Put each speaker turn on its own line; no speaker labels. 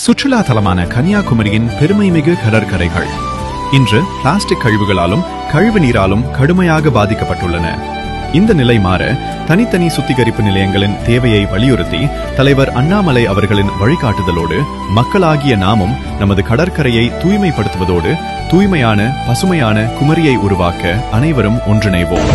சுற்றுலா தலமான கன்னியாகுமரியின் பெருமைமிகு கடற்கரைகள் இன்று பிளாஸ்டிக் கழிவுகளாலும் கழிவு நீராலும் கடுமையாக பாதிக்கப்பட்டுள்ளன. இந்த நிலை மாற தனித்தனி சுத்திகரிப்பு நிலையங்களின் தேவையை வலியுறுத்தி தலைவர் அண்ணாமலை அவர்களின் வழிகாட்டுதலோடு மக்களாகிய நாமும் நமது கடற்கரையை தூய்மைப்படுத்துவதோடு தூய்மையான பசுமையான குமரியை உருவாக்க அனைவரும் ஒன்றிணைவோம்.